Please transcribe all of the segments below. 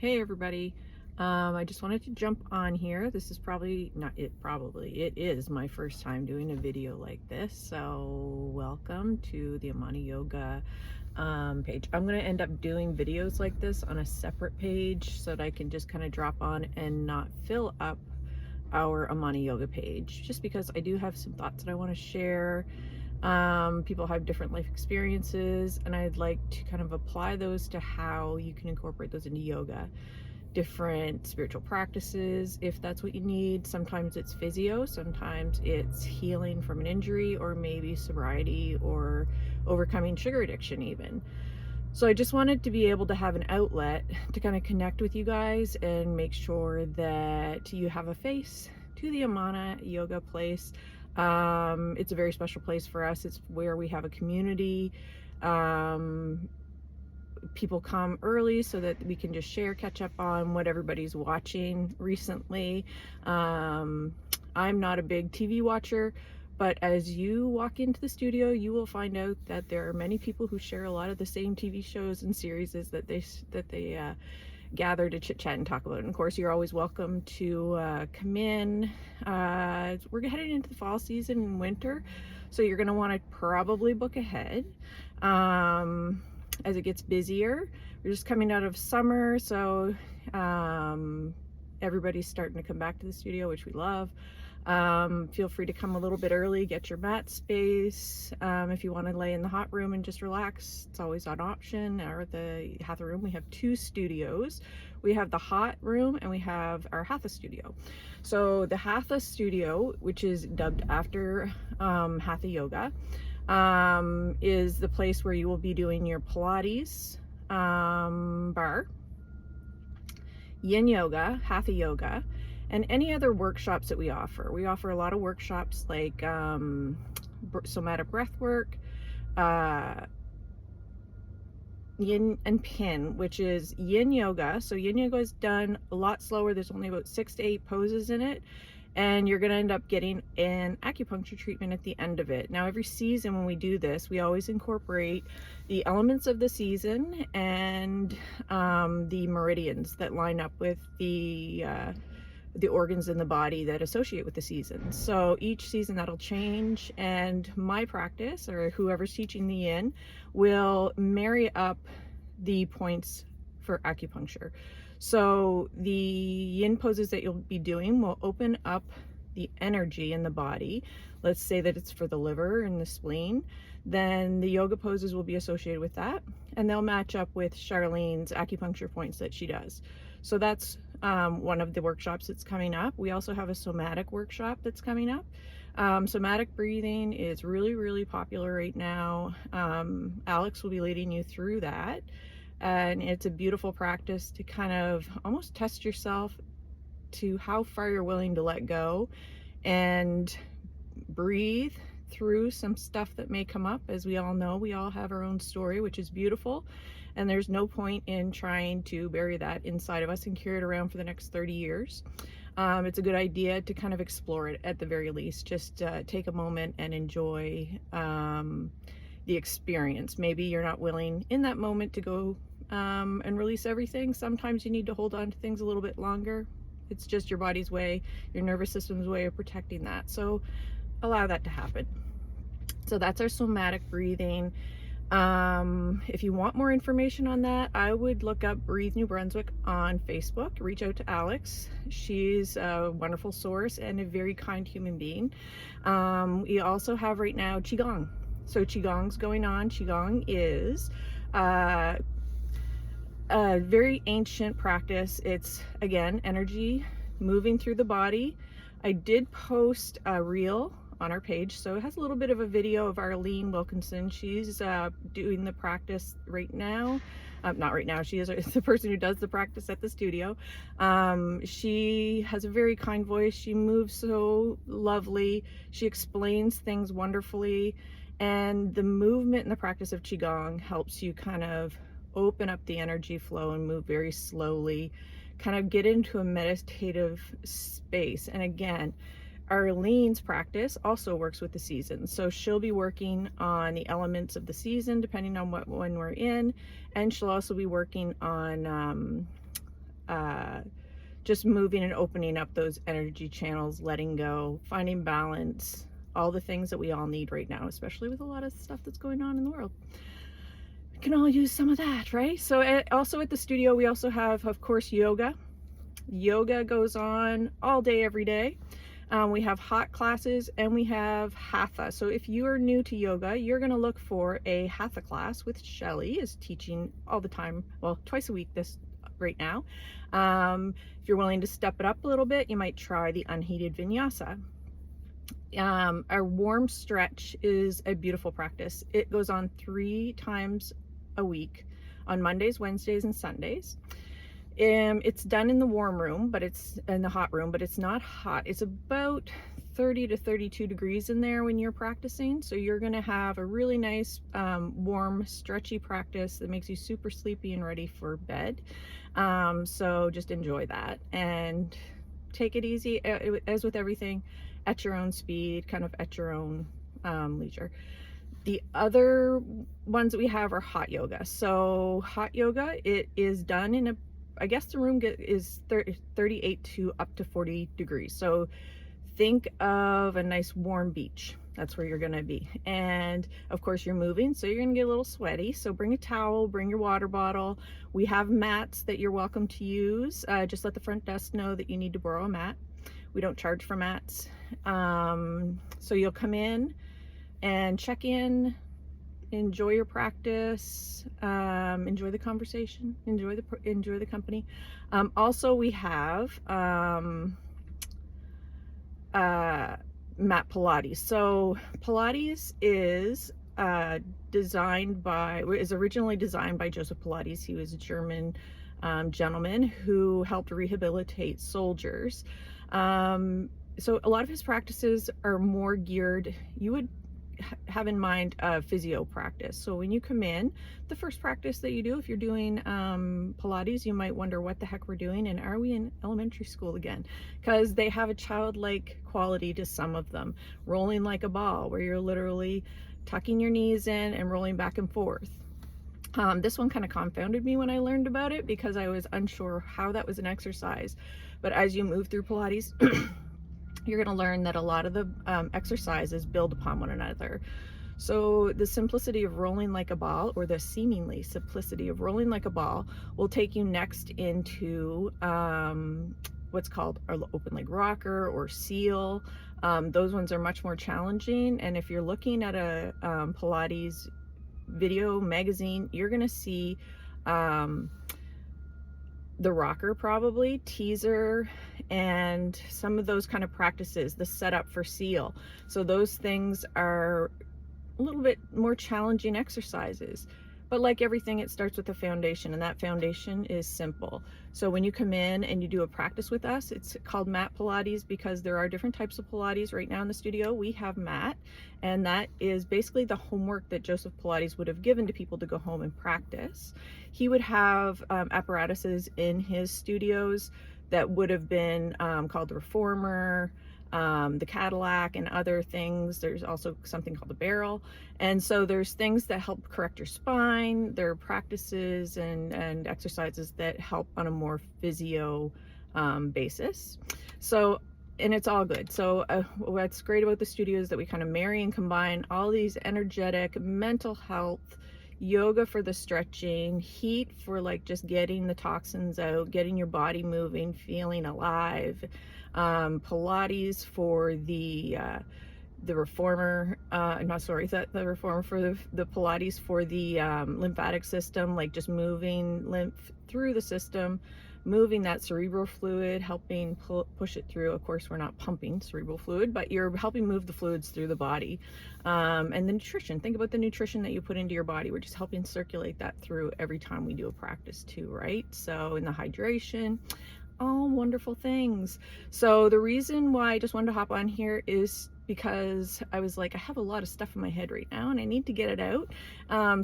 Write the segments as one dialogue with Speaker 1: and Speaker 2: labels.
Speaker 1: Hey everybody. I just wanted to jump on here. This is it is my first time doing a video like this. So welcome to the Amana Yoga page. I'm going to end up doing videos like this on a separate page so that I can just kind of drop on and not fill up our Amana Yoga page, just because I do have some thoughts that I want to share. People have different life experiences, and I'd like to kind of apply those to how you can incorporate those into yoga, different spiritual practices if that's what you need. Sometimes it's physio, sometimes it's healing from an injury, or maybe sobriety or overcoming sugar addiction even. So I just wanted to be able to have an outlet to kind of connect with you guys and make sure that you have a face to the Amana Yoga place. It's a very special place for us. It's where we have a community. People come early so that we can just share, catch up on what everybody's watching recently. I'm not a big TV watcher, but as you walk into the studio, you will find out that there are many people who share a lot of the same TV shows and series that they gather to chit chat and talk about. And of course, you're always welcome to come in. We're heading into the fall season and winter, so you're going to want to probably book ahead as it gets busier. We're just coming out of summer, so everybody's starting to come back to the studio, which we love. Feel free to come a little bit early, get your mat space. If you want to lay in the hot room and just relax, it's always an option. Or the Hatha room, we have two studios. We have the hot room and we have our Hatha studio. So the Hatha studio, which is dubbed after Hatha Yoga, is the place where you will be doing your Pilates, Barre, Yin Yoga, Hatha Yoga, and any other workshops that we offer. We offer a lot of workshops like somatic breathwork, Yin and Pin, which is Yin Yoga. So Yin Yoga is done a lot slower. There's only about 6 to 8 poses in it, and you're going to end up getting an acupuncture treatment at the end of it. Now, every season when we do this, we always incorporate the elements of the season and the meridians that line up with the organs in the body that associate with the season. So each season that'll change, and my practice, or whoever's teaching the Yin, will marry up the points for acupuncture. So the Yin poses that you'll be doing will open up the energy in the body. Let's say that it's for the liver and the spleen. Then the yoga poses will be associated with that, and they'll match up with Charlene's acupuncture points that she does. So that's one of the workshops that's coming up. We also have a somatic workshop that's coming up. Somatic breathing is really, really popular right now. Alex will be leading you through that. And it's a beautiful practice to kind of almost test yourself to how far you're willing to let go and breathe through some stuff that may come up. As we all know, we all have our own story, which is beautiful, and there's no point in trying to bury that inside of us and carry it around for the next 30 years. It's a good idea to kind of explore it at the very least. Just take a moment and enjoy the experience. Maybe you're not willing in that moment to go and release everything. Sometimes you need to hold on to things a little bit longer. It's just your body's way, your nervous system's way of protecting that. So allow that to happen. So that's our somatic breathing. If you want more information on that, I would look up Breathe New Brunswick on Facebook. Reach out to Alex. She's a wonderful source and a very kind human being. We also have right now Qigong. So Qigong's going on. Qigong is a very ancient practice. It's, again, energy moving through the body. I did post a reel on our page, so it has a little bit of a video of Arlene Wilkinson. She's doing the practice right now. Not right now, she is the person who does the practice at the studio. She has a very kind voice. She moves so lovely. She explains things wonderfully, and the movement and the practice of Qigong helps you kind of open up the energy flow and move very slowly, kind of get into a meditative space. And again, Arlene's practice also works with the seasons. So she'll be working on the elements of the season, depending on what one we're in. And she'll also be working on just moving and opening up those energy channels, letting go, finding balance, all the things that we all need right now, especially with a lot of stuff that's going on in the world. We can all use some of that, right? So also at the studio, we also have, of course, yoga. Yoga goes on all day, every day. We have hot classes and we have Hatha. So if you are new to yoga, you're going to look for a Hatha class, with Shelly is teaching all the time, well, twice a week this right now. If you're willing to step it up a little bit, you might try the Unheated Vinyasa. Our warm stretch is a beautiful practice. It goes on 3 times a week on Mondays, Wednesdays, and Sundays. It's done in the warm room, but it's in the hot room, but it's not hot. It's about 30 to 32 degrees in there when you're practicing. So you're going to have a really nice, warm, stretchy practice that makes you super sleepy and ready for bed. So just enjoy that and take it easy, as with everything, at your own speed, kind of at your own leisure. The other ones that we have are hot yoga. So hot yoga, it is done in I guess the room is 38 to up to 40 degrees. So think of a nice warm beach. That's where you're gonna be. And of course you're moving, so you're gonna get a little sweaty. So bring a towel, bring your water bottle. We have mats that you're welcome to use. Just let the front desk know that you need to borrow a mat. We don't charge for mats. So you'll come in and check in, enjoy your practice, enjoy the conversation, enjoy the company. Also, we have mat Pilates. So Pilates is originally designed by Joseph Pilates. He was a German gentleman who helped rehabilitate soldiers. So a lot of his practices are more geared, you would have in mind a physio practice. So when you come in, the first practice that you do, if you're doing Pilates, you might wonder what the heck we're doing and are we in elementary school again? Because they have a childlike quality to some of them. Rolling like a ball, where you're literally tucking your knees in and rolling back and forth. This one kind of confounded me when I learned about it, because I was unsure how that was an exercise. But as you move through Pilates, you're going to learn that a lot of the exercises build upon one another. So the simplicity of rolling like a ball, or the seemingly simplicity of rolling like a ball, will take you next into what's called our open leg rocker or seal. Those ones are much more challenging. And if you're looking at a Pilates video magazine, you're going to see the rocker, probably teaser, and some of those kind of practices, the setup for seal. So those things are a little bit more challenging exercises. But like everything, it starts with a foundation, and that foundation is simple. So when you come in and you do a practice with us, it's called mat Pilates because there are different types of Pilates. Right now in the studio, we have mat, and that is basically the homework that Joseph Pilates would have given to people to go home and practice. He would have apparatuses in his studios that would have been called the Reformer, the Cadillac, and other things. There's also something called the Barrel. And so there's things that help correct your spine. There are practices and exercises that help on a more physio basis. So, and it's all good. So what's great about the studio is that we kind of marry and combine all these energetic, mental health, yoga for the stretching, heat for like just getting the toxins out, getting your body moving, feeling alive, Pilates for the reformer, the reformer for the Pilates for the lymphatic system, like just moving lymph through the system, moving that cerebral fluid, helping push it through. Of course, we're not pumping cerebral fluid, but you're helping move the fluids through the body. And the nutrition, think about the nutrition that you put into your body. We're just helping circulate that through every time we do a practice too, right? So in the hydration, all wonderful things. So the reason why I just wanted to hop on here is because I was like, I have a lot of stuff in my head right now and I need to get it out.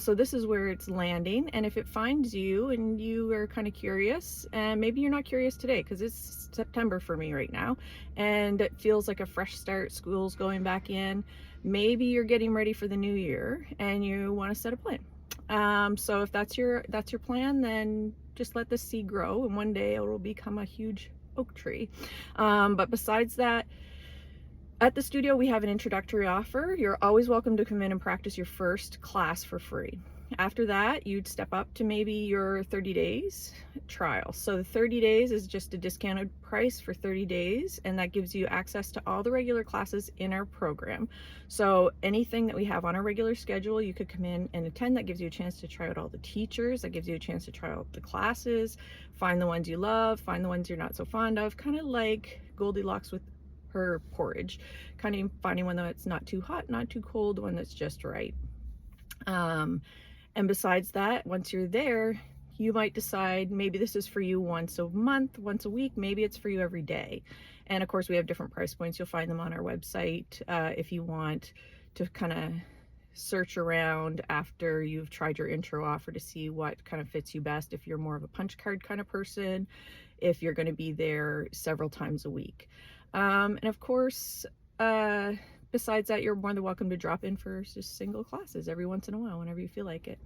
Speaker 1: So this is where it's landing. And if it finds you and you are kind of curious, and maybe you're not curious today because it's September for me right now and it feels like a fresh start, school's going back in, maybe you're getting ready for the new year and you want to set a plan. So if that's your plan, then just let the seed grow, and one day it will become a huge oak tree. But besides that, at the studio, we have an introductory offer. You're always welcome to come in and practice your first class for free. After that, you'd step up to maybe your 30 days trial. So the 30 days is just a discounted price for 30 days, and that gives you access to all the regular classes in our program. So anything that we have on our regular schedule, you could come in and attend. That gives you a chance to try out all the teachers. That gives you a chance to try out the classes, find the ones you love, find the ones you're not so fond of, kind of like Goldilocks with her porridge, kind of finding one that's not too hot, not too cold, one that's just right. And besides that, once you're there, you might decide maybe this is for you once a month, once a week, maybe it's for you every day. And of course, we have different price points. You'll find them on our website if you want to kind of search around after you've tried your intro offer to see what kind of fits you best. If you're more of a punch card kind of person, if you're going to be there several times a week. And of course, besides that, you're more than welcome to drop in for just single classes every once in a while, whenever you feel like it.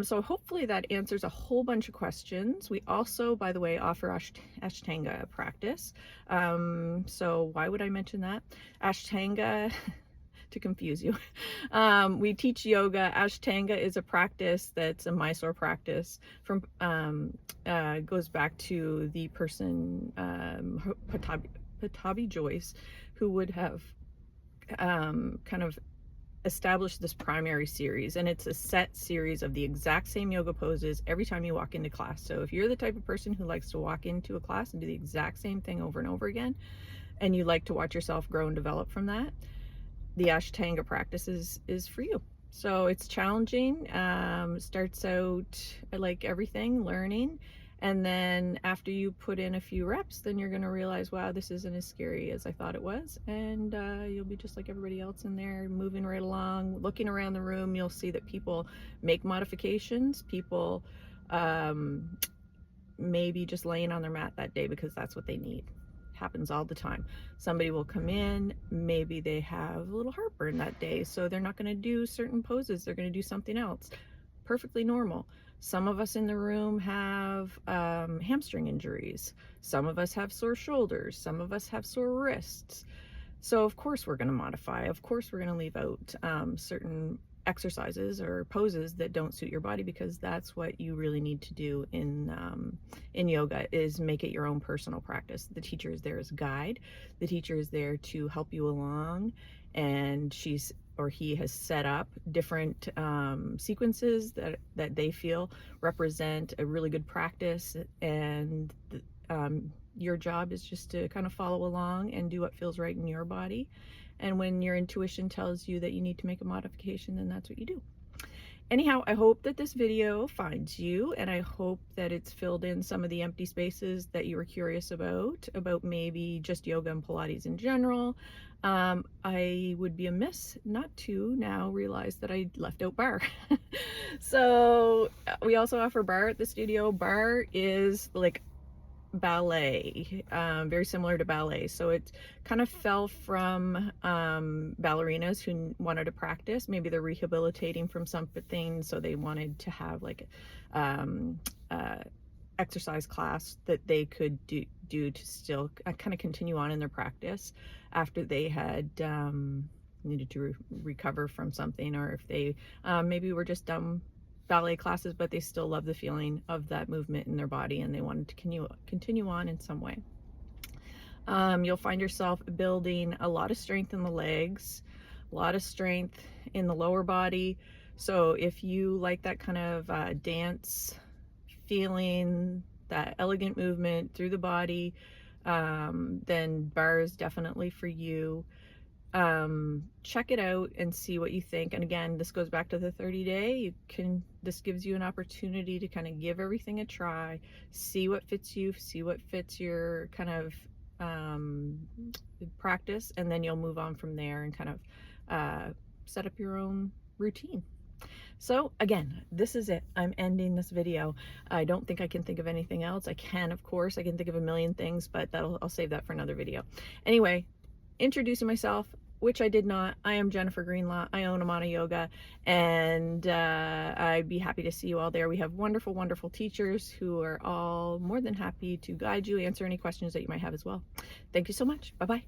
Speaker 1: So hopefully that answers a whole bunch of questions. We also, by the way, offer Ashtanga practice. So why would I mention that? Ashtanga, to confuse you. We teach yoga. Ashtanga is a practice that's a Mysore practice from, goes back to the person, Patabi Joyce, who would have kind of established this primary series, and it's a set series of the exact same yoga poses every time you walk into class. So if you're the type of person who likes to walk into a class and do the exact same thing over and over again, and you like to watch yourself grow and develop from that, the Ashtanga practice is for you. So it's challenging, starts out like everything, learning. And then after you put in a few reps, then you're going to realize, wow, this isn't as scary as I thought it was. And you'll be just like everybody else in there, moving right along, looking around the room. You'll see that people make modifications. People maybe just laying on their mat that day because that's what they need. Happens all the time. Somebody will come in, maybe they have a little heartburn that day, so they're not going to do certain poses. They're going to do something else. Perfectly normal. Some of us in the room have hamstring injuries. Some of us have sore shoulders. Some of us have sore wrists. So of course we're going to modify. Of course we're going to leave out certain exercises or poses that don't suit your body, because that's what you really need to do in yoga, is make it your own personal practice. The teacher is there as a guide. The teacher is there to help you along, and she's or he has set up different sequences that they feel represent a really good practice, and your job is just to kind of follow along and do what feels right in your body. And when your intuition tells you that you need to make a modification, then that's what you do. Anyhow, I hope that this video finds you, and I hope that it's filled in some of the empty spaces that you were curious about maybe just yoga and Pilates in general. I would be amiss not to now realize that I left out Barre. So we also offer Barre at the studio. Barre is like ballet, very similar to ballet. So it kind of fell from ballerinas who wanted to practice. Maybe they're rehabilitating from something, so they wanted to have like exercise class that they could do to still kind of continue on in their practice after they had needed to recover from something, or if they maybe were just done ballet classes, but they still love the feeling of that movement in their body and they wanted to continue on in some way. You'll find yourself building a lot of strength in the legs, a lot of strength in the lower body. So if you like that kind of dance feeling, that elegant movement through the body, then Barre is definitely for you. Check it out and see what you think. And again, this goes back to the 30-day. This gives you an opportunity to kind of give everything a try, see what fits you, see what fits your kind of practice, and then you'll move on from there and kind of set up your own routine. So again, this is it. I'm ending this video. I don't think I can think of anything else. I can, of course, I can think of a million things, but I'll save that for another video. Anyway, introducing myself. which I did not, I am Jennifer Greenlaw. I own Amana Yoga, and I'd be happy to see you all there. We have wonderful, wonderful teachers who are all more than happy to guide you, answer any questions that you might have as well. Thank you so much. Bye-bye.